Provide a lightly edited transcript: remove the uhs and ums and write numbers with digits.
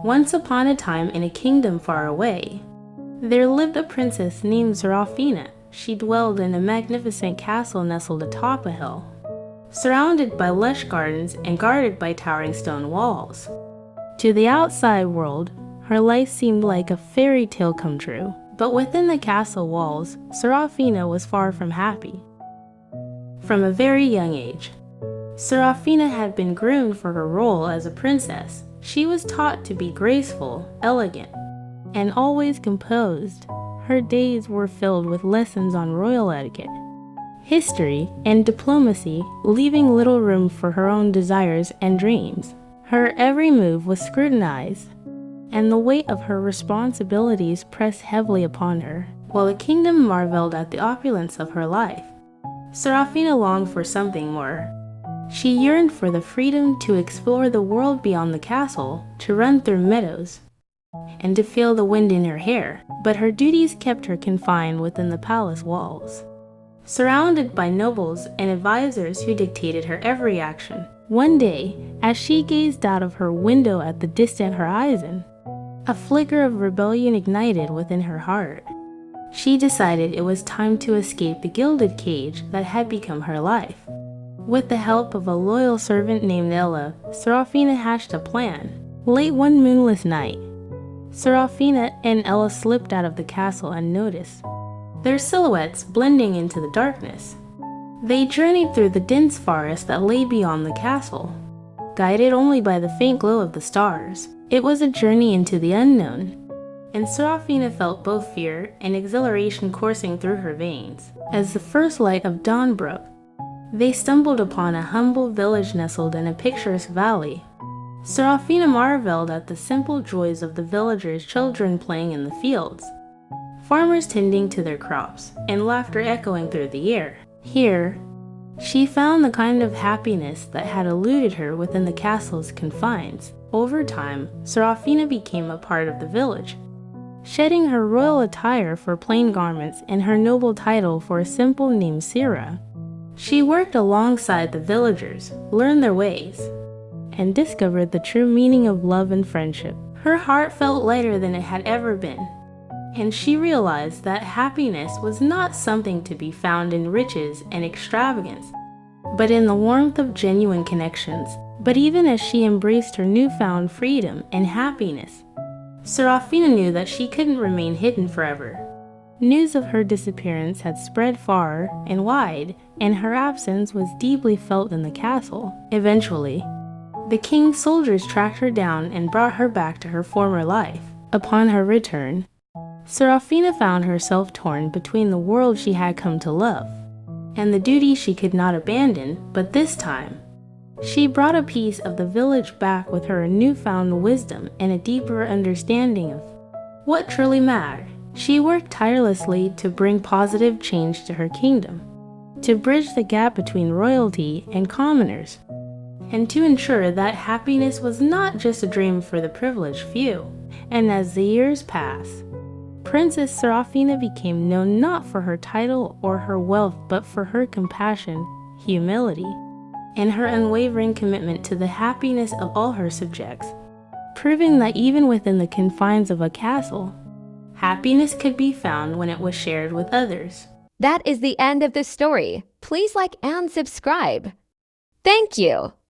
Once upon a time in a kingdom far away, there lived a princess named Seraphina. She dwelled in a magnificent castle nestled atop a hill, surrounded by lush gardens and guarded by towering stone walls. To the outside world, her life seemed like a fairy tale come true. But within the castle walls, Seraphina was far from happy. From a very young age, Seraphina had been groomed for her role as a princess. She was taught to be graceful, elegant, and always composed. Her days were filled with lessons on royal etiquette, history, and diplomacy, leaving little room for her own desires and dreams. Her every move was scrutinized, and the weight of her responsibilities pressed heavily upon her. While the kingdom marveled at the opulence of her life, Seraphina longed for something more. She yearned for the freedom to explore the world beyond the castle, to run through meadows, and to feel the wind in her hair. But her duties kept her confined within the palace walls, surrounded by nobles and advisors who dictated her every action. One day, as she gazed out of her window at the distant horizon, a flicker of rebellion ignited within her heart. She decided it was time to escape the gilded cage that had become her life. With the help of a loyal servant named Ella, Seraphina hatched a plan. Late one moonless night, Seraphina and Ella slipped out of the castle unnoticed, their silhouettes blending into the darkness. They journeyed through the dense forest that lay beyond the castle, guided only by the faint glow of the stars. It was a journey into the unknown, and Seraphina felt both fear and exhilaration coursing through her veins. As the first light of dawn broke, they stumbled upon a humble village nestled in a picturesque valley. Seraphina marveled at the simple joys of the villagers' children playing in the fields, farmers tending to their crops, and laughter echoing through the air. Here, she found the kind of happiness that had eluded her within the castle's confines. Over time, Seraphina became a part of the village, shedding her royal attire for plain garments and her noble title for a simple name Sera. She worked alongside the villagers, learned their ways, and discovered the true meaning of love and friendship. Her heart felt lighter than it had ever been, and she realized that happiness was not something to be found in riches and extravagance, but in the warmth of genuine connections. But even as she embraced her newfound freedom and happiness, Seraphina knew that she couldn't remain hidden forever. News of her disappearance had spread far and wide, and her absence was deeply felt in the castle. Eventually, the king's soldiers tracked her down and brought her back to her former life. Upon her return, Seraphina found herself torn between the world she had come to love and the duty she could not abandon. But this time, she brought a piece of the village back with her, a newfound wisdom and a deeper understanding of what truly mattered. She worked tirelessly to bring positive change to her kingdom, to bridge the gap between royalty and commoners, and to ensure that happiness was not just a dream for the privileged few. And as the years passed, Princess Seraphina became known not for her title or her wealth, but for her compassion, humility, and her unwavering commitment to the happiness of all her subjects, proving that even within the confines of a castle, happiness could be found when it was shared with others. That is the end of the story. Please like and subscribe. Thank you.